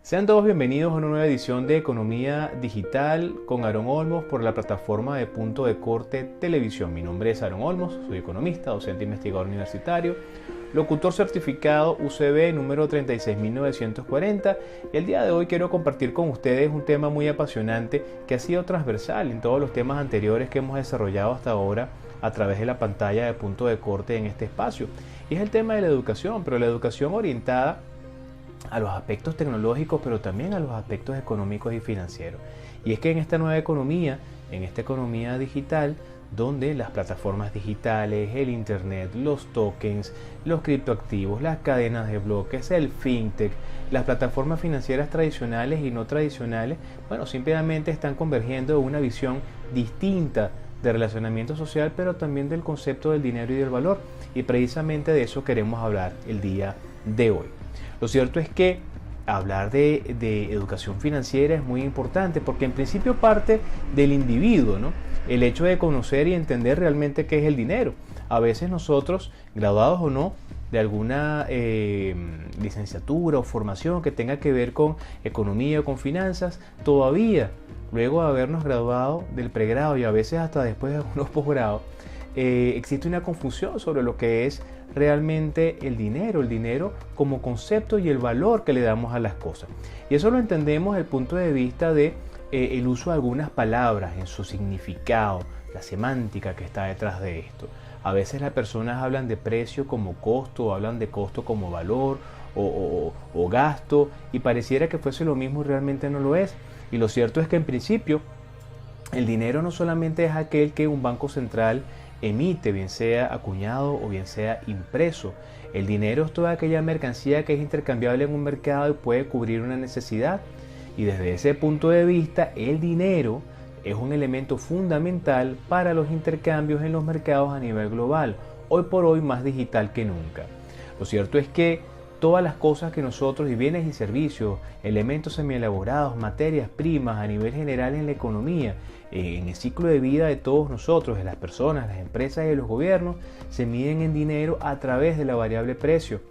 Sean todos bienvenidos a una nueva edición de Economía Digital con Aaron Olmos por la plataforma de Punto de Corte Televisión. Mi nombre es Aaron Olmos, soy economista, docente investigador universitario, locutor certificado UCB número 36940, y el día de hoy quiero compartir con ustedes un tema muy apasionante que ha sido transversal en todos los temas anteriores que hemos desarrollado hasta ahora a través de la pantalla de Punto de Corte en este espacio. Y es el tema de la educación, pero la educación orientada a los aspectos tecnológicos, pero también a los aspectos económicos y financieros. Y es que en esta nueva economía, en esta economía digital, donde las plataformas digitales, el internet, los tokens, los criptoactivos, las cadenas de bloques, el fintech, las plataformas financieras tradicionales y no tradicionales, simplemente están convergiendo en una visión distinta de relacionamiento social, pero también del concepto del dinero y del valor. Y precisamente de eso queremos hablar el día de hoy. Lo cierto es que hablar de educación financiera es muy importante porque en principio parte del individuo, ¿no? El hecho de conocer y entender realmente qué es el dinero. A veces nosotros, graduados o no, de alguna licenciatura o formación que tenga que ver con economía o con finanzas, todavía, luego de habernos graduado del pregrado y a veces hasta después de algunos posgrados, existe una confusión sobre lo que es realmente el dinero como concepto y el valor que le damos a las cosas. Y eso lo entendemos desde el punto de vista de el uso de algunas palabras en su significado, la semántica que está detrás de esto. A veces las personas hablan de precio como costo, o hablan de costo como valor o gasto, y pareciera que fuese lo mismo y realmente no lo es. Y lo cierto es que en principio el dinero no solamente es aquel que un banco central emite, bien sea acuñado o bien sea impreso. El dinero es toda aquella mercancía que es intercambiable en un mercado y puede cubrir una necesidad. Y desde ese punto de vista, el dinero es un elemento fundamental para los intercambios en los mercados a nivel global, hoy por hoy más digital que nunca. Lo cierto es que todas las cosas que nosotros, y bienes y servicios, elementos semielaborados, materias primas a nivel general en la economía, en el ciclo de vida de todos nosotros, de las personas, las empresas y de los gobiernos, se miden en dinero a través de la variable precio.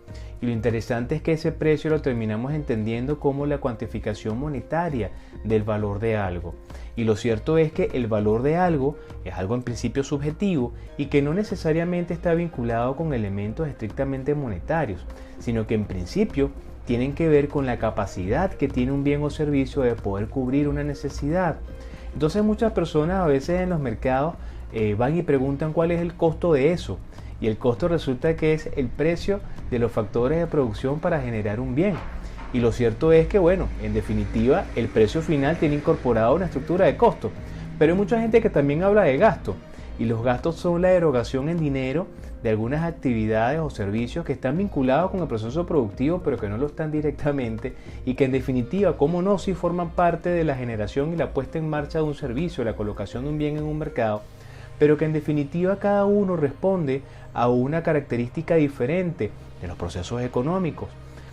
Y lo interesante es que ese precio lo terminamos entendiendo como la cuantificación monetaria del valor de algo. Y lo cierto es que el valor de algo es algo en principio subjetivo y que no necesariamente está vinculado con elementos estrictamente monetarios, sino que en principio tienen que ver con la capacidad que tiene un bien o servicio de poder cubrir una necesidad. Entonces muchas personas a veces en los mercados van y preguntan cuál es el costo de eso. Y el costo resulta que es el precio de los factores de producción para generar un bien. Y lo cierto es que, en definitiva, el precio final tiene incorporado una estructura de costo. Pero hay mucha gente que también habla de gasto. Y los gastos son la erogación en dinero de algunas actividades o servicios que están vinculados con el proceso productivo, pero que no lo están directamente. Y que en definitiva, cómo no, sí forman parte de la generación y la puesta en marcha de un servicio, la colocación de un bien en un mercado, pero que en definitiva cada uno responde a una característica diferente de los procesos económicos.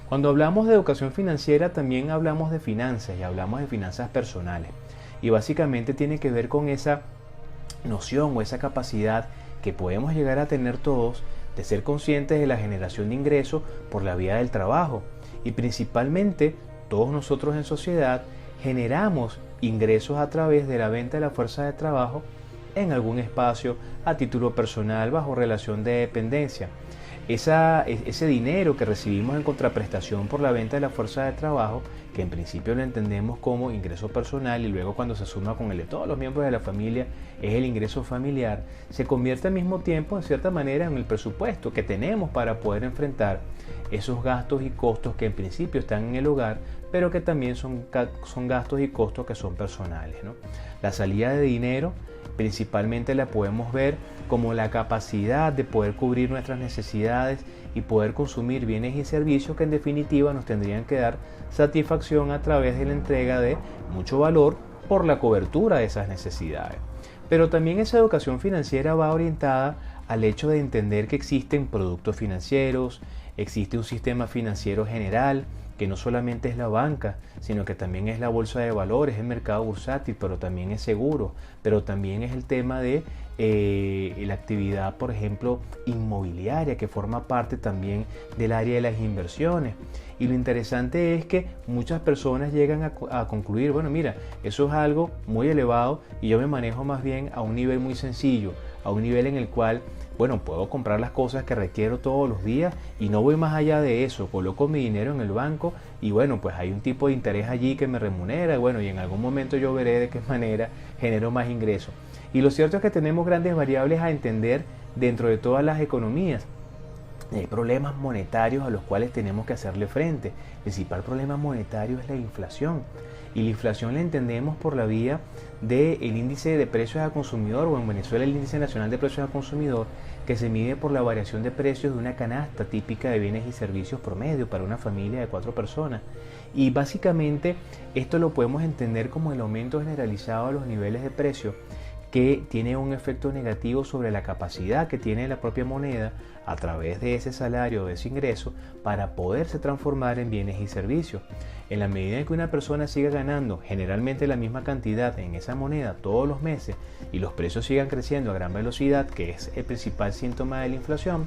Cuando hablamos de educación financiera también hablamos de finanzas y hablamos de finanzas personales. Y básicamente tiene que ver con esa noción o esa capacidad que podemos llegar a tener todos de ser conscientes de la generación de ingresos por la vía del trabajo. Y principalmente todos nosotros en sociedad generamos ingresos a través de la venta de la fuerza de trabajo en algún espacio a título personal bajo relación de dependencia. Ese dinero que recibimos en contraprestación por la venta de la fuerza de trabajo, que en principio lo entendemos como ingreso personal y luego cuando se suma con el de todos los miembros de la familia es el ingreso familiar, se convierte al mismo tiempo en cierta manera en el presupuesto que tenemos para poder enfrentar esos gastos y costos que en principio están en el hogar, pero que también son gastos y costos que son personales, ¿no? La salida de dinero principalmente la podemos ver como la capacidad de poder cubrir nuestras necesidades y poder consumir bienes y servicios que en definitiva nos tendrían que dar satisfacción a través de la entrega de mucho valor por la cobertura de esas necesidades. Pero también esa educación financiera va orientada al hecho de entender que existen productos financieros, existe un sistema financiero general que no solamente es la banca, sino que también es la bolsa de valores, el mercado bursátil, pero también es seguro, pero también es el tema de la actividad, por ejemplo, inmobiliaria, que forma parte también del área de las inversiones. Y lo interesante es que muchas personas llegan a concluir, bueno, mira, eso es algo muy elevado y yo me manejo más bien a un nivel muy sencillo, a un nivel en el cual, bueno, puedo comprar las cosas que requiero todos los días y no voy más allá de eso, coloco mi dinero en el banco y bueno, pues hay un tipo de interés allí que me remunera, bueno, y en algún momento yo veré de qué manera genero más ingresos. Y lo cierto es que tenemos grandes variables a entender dentro de todas las economías. Hay problemas monetarios a los cuales tenemos que hacerle frente. El principal problema monetario es la inflación. Y la inflación la entendemos por la vía del índice de precios al consumidor, o en Venezuela el índice nacional de precios al consumidor, que se mide por la variación de precios de una canasta típica de bienes y servicios promedio para una familia de 4 personas. Y básicamente esto lo podemos entender como el aumento generalizado de los niveles de precios, que tiene un efecto negativo sobre la capacidad que tiene la propia moneda a través de ese salario o de ese ingreso para poderse transformar en bienes y servicios. En la medida en que una persona siga ganando generalmente la misma cantidad en esa moneda todos los meses y los precios sigan creciendo a gran velocidad, que es el principal síntoma de la inflación,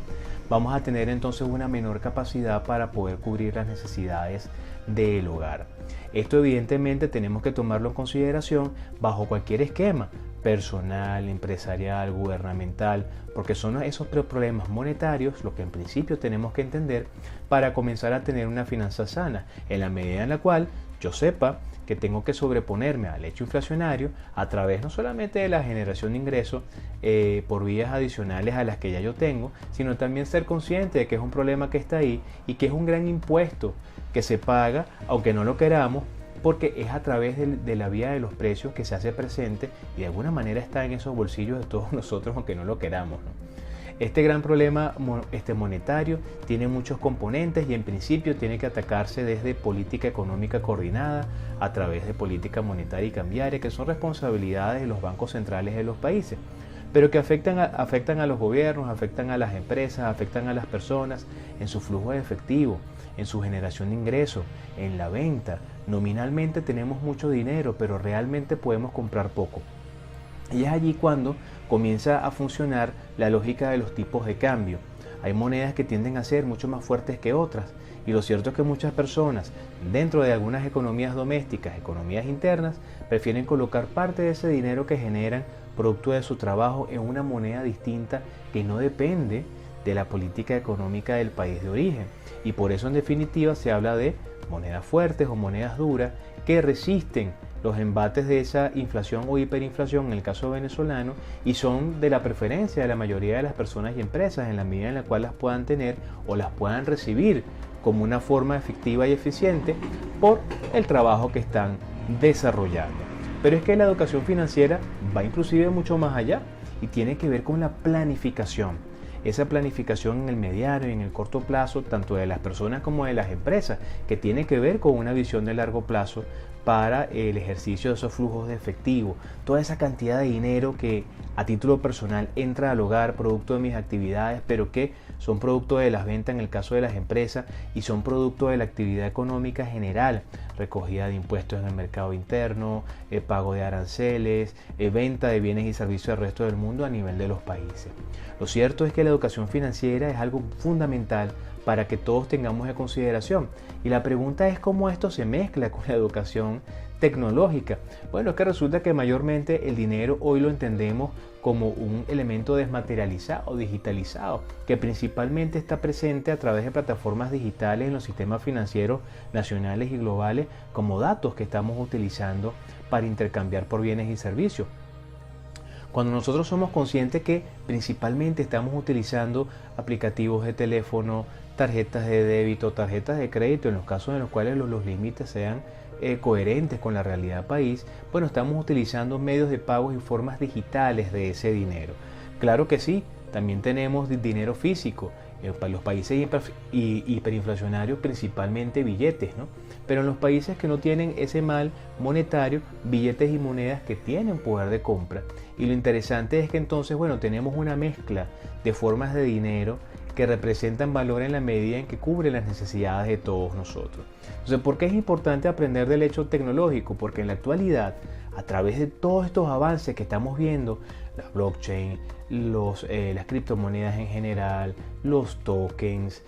vamos a tener entonces una menor capacidad para poder cubrir las necesidades del hogar. Esto evidentemente tenemos que tomarlo en consideración bajo cualquier esquema personal, empresarial, gubernamental, porque son esos problemas monetarios lo que en principio tenemos que entender para comenzar a tener una finanza sana, en la medida en la cual yo sepa que tengo que sobreponerme al hecho inflacionario a través no solamente de la generación de ingresos por vías adicionales a las que ya yo tengo, sino también ser consciente de que es un problema que está ahí y que es un gran impuesto que se paga, aunque no lo queramos, porque es a través de la vía de los precios que se hace presente y de alguna manera está en esos bolsillos de todos nosotros, aunque no lo queramos, ¿no? Este gran problema monetario tiene muchos componentes y en principio tiene que atacarse desde política económica coordinada a través de política monetaria y cambiaria, que son responsabilidades de los bancos centrales de los países, pero que afectan a los gobiernos, afectan a las empresas, afectan a las personas en su flujo de efectivo, en su generación de ingresos, en la venta. Nominalmente tenemos mucho dinero, pero realmente podemos comprar poco. Y es allí cuando comienza a funcionar la lógica de los tipos de cambio. Hay monedas que tienden a ser mucho más fuertes que otras, y lo cierto es que muchas personas, dentro de algunas economías domésticas, economías internas, prefieren colocar parte de ese dinero que generan producto de su trabajo en una moneda distinta que no depende de la política económica del país de origen. Y por eso en definitiva se habla de monedas fuertes o monedas duras que resisten los embates de esa inflación o hiperinflación en el caso venezolano y son de la preferencia de la mayoría de las personas y empresas en la medida en la cual las puedan tener o las puedan recibir como una forma efectiva y eficiente por el trabajo que están desarrollando. Pero es que la educación financiera va inclusive mucho más allá y tiene que ver con la planificación. Esa planificación en el mediano y en el corto plazo, tanto de las personas como de las empresas, que tiene que ver con una visión de largo plazo para el ejercicio de esos flujos de efectivo, toda esa cantidad de dinero que a título personal entra al hogar producto de mis actividades, pero que son producto de las ventas en el caso de las empresas y son producto de la actividad económica general, recogida de impuestos en el mercado interno, pago de aranceles, venta de bienes y servicios al resto del mundo a nivel de los países. Lo cierto es que la educación financiera es algo fundamental para que todos tengamos en consideración. Y la pregunta es cómo esto se mezcla con la educación tecnológica. Bueno, es que resulta que mayormente el dinero hoy lo entendemos como un elemento desmaterializado, digitalizado, que principalmente está presente a través de plataformas digitales en los sistemas financieros nacionales y globales como datos que estamos utilizando para intercambiar por bienes y servicios. Cuando nosotros somos conscientes que principalmente estamos utilizando aplicativos de teléfono, tarjetas de débito, tarjetas de crédito, en los casos en los cuales los límites sean coherentes con la realidad país, bueno, estamos utilizando medios de pago y formas digitales de ese dinero. Claro que sí, también tenemos dinero físico. Para los países hiperinflacionarios principalmente billetes, ¿no? Pero en los países que no tienen ese mal monetario, billetes y monedas que tienen poder de compra. Y lo interesante es que entonces, bueno, tenemos una mezcla de formas de dinero que representan valor en la medida en que cubren las necesidades de todos nosotros. Entonces, ¿por qué es importante aprender del hecho tecnológico? Porque en la actualidad, a través de todos estos avances que estamos viendo, la blockchain, las criptomonedas en general, los tokens,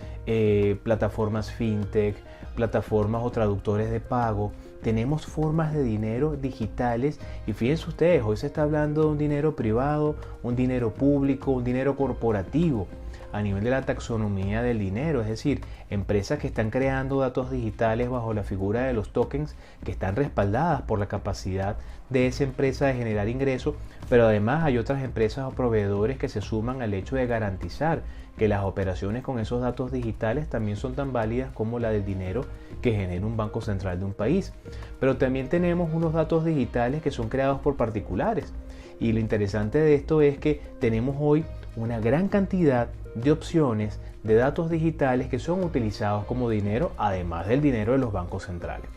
plataformas fintech, plataformas o traductores de pago, tenemos formas de dinero digitales y fíjense ustedes, hoy se está hablando de un dinero privado, un dinero público, un dinero corporativo a nivel de la taxonomía del dinero, es decir, empresas que están creando datos digitales bajo la figura de los tokens que están respaldadas por la capacidad de esa empresa de generar ingresos, pero además hay otras empresas o proveedores que se suman al hecho de garantizar que las operaciones con esos datos digitales también son tan válidas como la del dinero que genera un banco central de un país. Pero también tenemos unos datos digitales que son creados por particulares. Y lo interesante de esto es que tenemos hoy una gran cantidad de opciones de datos digitales que son utilizados como dinero, además del dinero de los bancos centrales.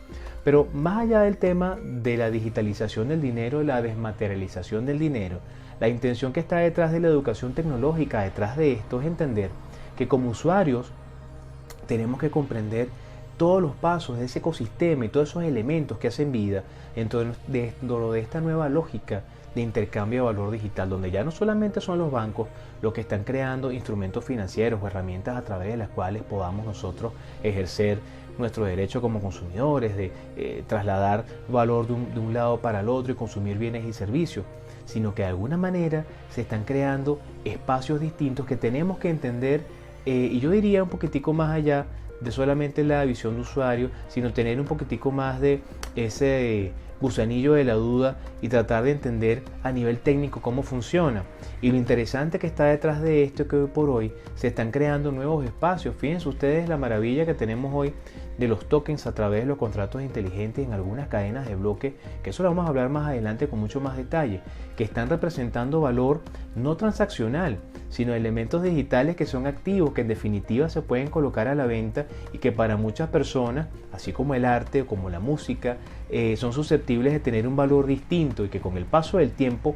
Pero más allá del tema de la digitalización del dinero, la desmaterialización del dinero, la intención que está detrás de la educación tecnológica, detrás de esto, es entender que como usuarios tenemos que comprender todos los pasos de ese ecosistema y todos esos elementos que hacen vida dentro de esta nueva lógica de intercambio de valor digital, donde ya no solamente son los bancos los que están creando instrumentos financieros o herramientas a través de las cuales podamos nosotros ejercer nuestro derecho como consumidores, de trasladar valor de un lado para el otro y consumir bienes y servicios, sino que de alguna manera se están creando espacios distintos que tenemos que entender, y yo diría un poquitico más allá de solamente la visión de usuario, sino tener un poquitico más de ese gusanillo de la duda y tratar de entender a nivel técnico cómo funciona. Y lo interesante que está detrás de esto es que hoy por hoy se están creando nuevos espacios. Fíjense ustedes la maravilla que tenemos hoy de los tokens a través de los contratos inteligentes en algunas cadenas de bloque, que eso lo vamos a hablar más adelante con mucho más detalle, que están representando valor no transaccional, sino elementos digitales que son activos, que en definitiva se pueden colocar a la venta y que para muchas personas, así como el arte o como la música, son susceptibles de tener un valor distinto y que con el paso del tiempo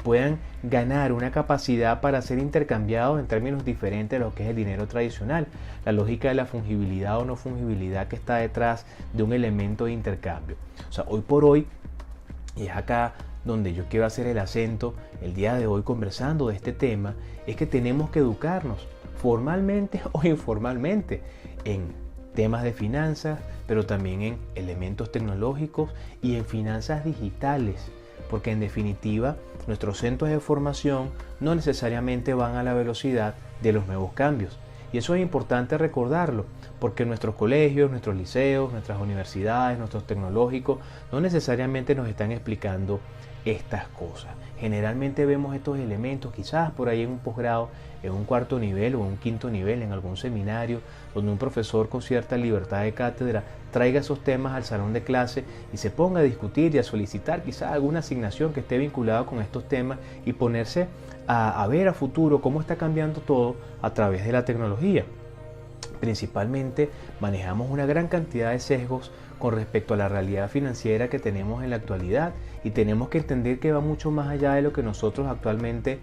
puedan ganar una capacidad para ser intercambiados en términos diferentes a lo que es el dinero tradicional. La lógica de la fungibilidad o no fungibilidad que está detrás de un elemento de intercambio. O sea, hoy por hoy, y es acá donde yo quiero hacer el acento el día de hoy conversando de este tema, es que tenemos que educarnos formalmente o informalmente en temas de finanzas, pero también en elementos tecnológicos y en finanzas digitales, porque en definitiva nuestros centros de formación no necesariamente van a la velocidad de los nuevos cambios. Y eso es importante recordarlo, porque nuestros colegios, nuestros liceos, nuestras universidades, nuestros tecnológicos no necesariamente nos están explicando estas cosas. Generalmente vemos estos elementos quizás por ahí en un posgrado, en un cuarto nivel o en un quinto nivel, en algún seminario, donde un profesor con cierta libertad de cátedra traiga esos temas al salón de clase y se ponga a discutir y a solicitar quizás alguna asignación que esté vinculada con estos temas y ponerse a ver a futuro cómo está cambiando todo a través de la tecnología. Principalmente manejamos una gran cantidad de sesgos con respecto a la realidad financiera que tenemos en la actualidad y tenemos que entender que va mucho más allá de lo que nosotros actualmente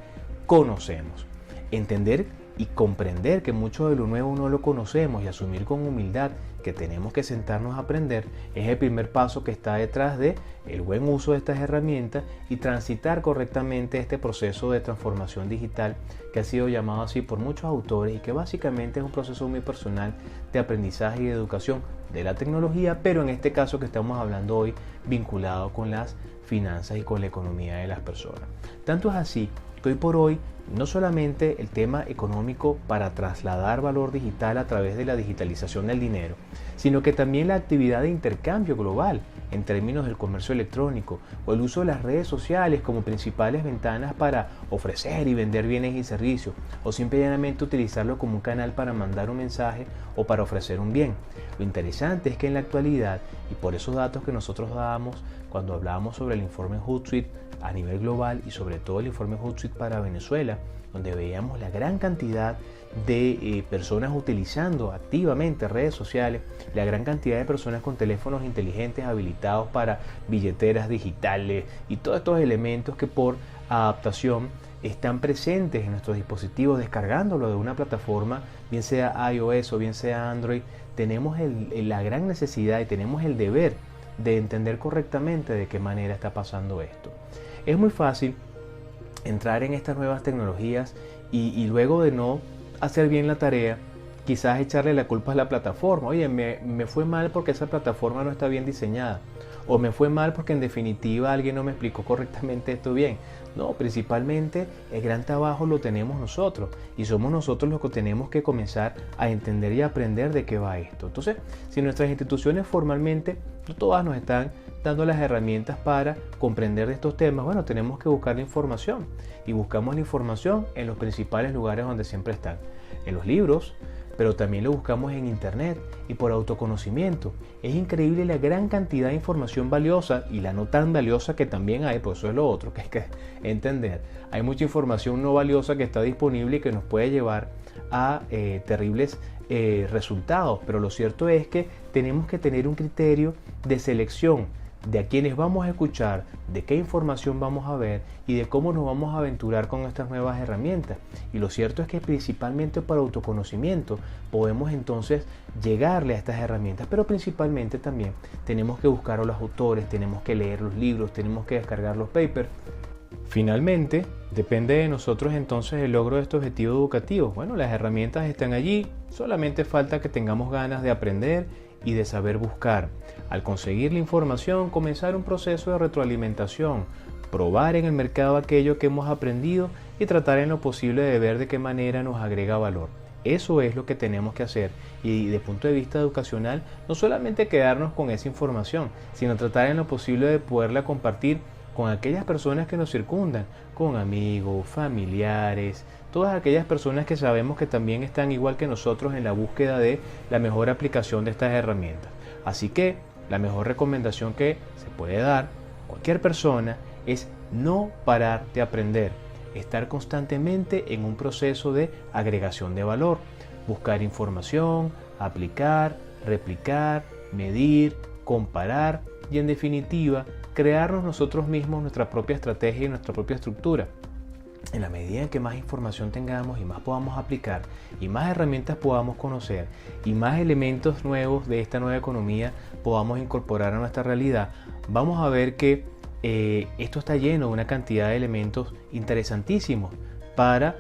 conocemos. Entender y comprender que mucho de lo nuevo no lo conocemos y asumir con humildad que tenemos que sentarnos a aprender es el primer paso que está detrás de el buen uso de estas herramientas y transitar correctamente este proceso de transformación digital que ha sido llamado así por muchos autores y que básicamente es un proceso muy personal de aprendizaje y de educación de la tecnología, pero en este caso que estamos hablando hoy vinculado con las finanzas y con la economía de las personas. Tanto es así que hoy por hoy no solamente el tema económico para trasladar valor digital a través de la digitalización del dinero, sino que también la actividad de intercambio global en términos del comercio electrónico o el uso de las redes sociales como principales ventanas para ofrecer y vender bienes y servicios o simplemente utilizarlo como un canal para mandar un mensaje o para ofrecer un bien. Lo interesante es que en la actualidad, y por esos datos que nosotros dábamos cuando hablábamos sobre el informe Hootsuite a nivel global y sobre todo el informe Hootsuite para Venezuela, donde veíamos la gran cantidad de personas utilizando activamente redes sociales, la gran cantidad de personas con teléfonos inteligentes habilitados para billeteras digitales y todos estos elementos que por adaptación están presentes en nuestros dispositivos, descargándolo de una plataforma, bien sea iOS o bien sea Android. Tenemos la gran necesidad y tenemos el deber de entender correctamente de qué manera está pasando esto. Es muy fácil entrar en estas nuevas tecnologías y luego de no hacer bien la tarea, quizás echarle la culpa a la plataforma. Oye, me fue mal porque esa plataforma no está bien diseñada. O me fue mal porque en definitiva alguien no me explicó correctamente esto bien. No, principalmente el gran trabajo lo tenemos nosotros. Y somos nosotros los que tenemos que comenzar a entender y aprender de qué va esto. Entonces, si nuestras instituciones formalmente, no todas nos están dando las herramientas para comprender de estos temas, bueno, tenemos que buscar la información. Y buscamos la información en los principales lugares donde siempre están. En los libros, pero también lo buscamos en internet y por autoconocimiento. Es increíble la gran cantidad de información valiosa y la no tan valiosa que también hay, por eso es lo otro que hay que entender. Hay mucha información no valiosa que está disponible y que nos puede llevar a terribles resultados, pero lo cierto es que tenemos que tener un criterio de selección de a quienes vamos a escuchar, de qué información vamos a ver y de cómo nos vamos a aventurar con estas nuevas herramientas. Y lo cierto es que principalmente para autoconocimiento podemos entonces llegarle a estas herramientas, pero principalmente también tenemos que buscar a los autores, tenemos que leer los libros, tenemos que descargar los papers. Finalmente, depende de nosotros entonces el logro de este objetivo educativo. Bueno, las herramientas están allí, solamente falta que tengamos ganas de aprender y de saber buscar. Al conseguir la información, comenzar un proceso de retroalimentación, probar en el mercado aquello que hemos aprendido y tratar en lo posible de ver de qué manera nos agrega valor. Eso es lo que tenemos que hacer y desde el punto de vista educacional, no solamente quedarnos con esa información, sino tratar en lo posible de poderla compartir con aquellas personas que nos circundan, con amigos, familiares, todas aquellas personas que sabemos que también están igual que nosotros en la búsqueda de la mejor aplicación de estas herramientas. Así que la mejor recomendación que se puede dar a cualquier persona es no parar de aprender, estar constantemente en un proceso de agregación de valor, buscar información, aplicar, replicar, medir, comparar y en definitiva crearnos nosotros mismos nuestra propia estrategia y nuestra propia estructura. En la medida en que más información tengamos y más podamos aplicar y más herramientas podamos conocer y más elementos nuevos de esta nueva economía podamos incorporar a nuestra realidad, vamos a ver que esto está lleno de una cantidad de elementos interesantísimos para,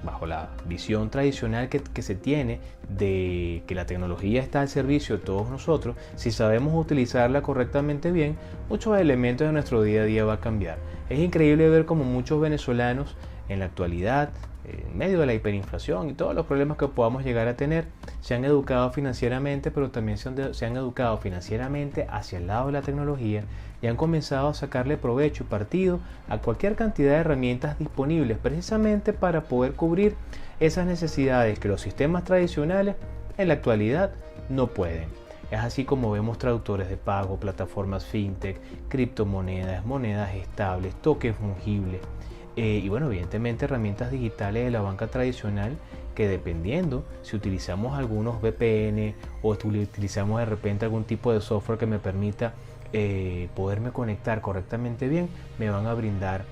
bajo la visión tradicional que se tiene de que la tecnología está al servicio de todos nosotros, si sabemos utilizarla correctamente bien, muchos elementos de nuestro día a día va a cambiar. Es increíble ver cómo muchos venezolanos en la actualidad, en medio de la hiperinflación y todos los problemas que podamos llegar a tener, se han educado financieramente, pero también se han educado financieramente hacia el lado de la tecnología y han comenzado a sacarle provecho y partido a cualquier cantidad de herramientas disponibles precisamente para poder cubrir esas necesidades que los sistemas tradicionales en la actualidad no pueden. Es así como vemos traductores de pago, plataformas fintech, criptomonedas, monedas estables, tokens fungibles y bueno, evidentemente herramientas digitales de la banca tradicional que dependiendo si utilizamos algunos VPN o utilizamos de repente algún tipo de software que me permita poderme conectar correctamente bien, me van a brindar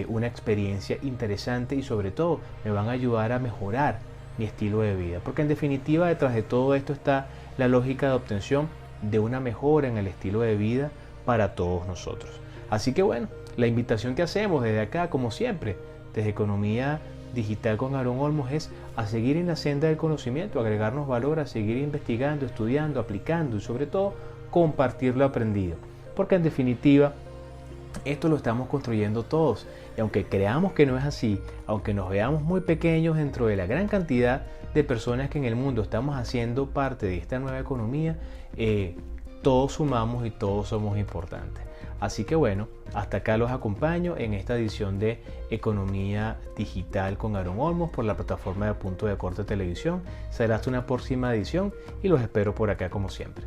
una experiencia interesante y sobre todo me van a ayudar a mejorar mi estilo de vida, porque en definitiva detrás de todo esto está la lógica de obtención de una mejora en el estilo de vida para todos nosotros. Así que bueno, la invitación que hacemos desde acá, como siempre, desde Economía Digital con Aarón Olmos, es a seguir en la senda del conocimiento, a agregarnos valor, a seguir investigando, estudiando, aplicando y sobre todo compartir lo aprendido, porque en definitiva esto lo estamos construyendo todos y aunque creamos que no es así, aunque nos veamos muy pequeños dentro de la gran cantidad de personas que en el mundo estamos haciendo parte de esta nueva economía, todos sumamos y todos somos importantes. Así que bueno, hasta acá los acompaño en esta edición de Economía Digital con Aarón Olmos por la plataforma de Punto de Corte Televisión. Será hasta una próxima edición y los espero por acá como siempre.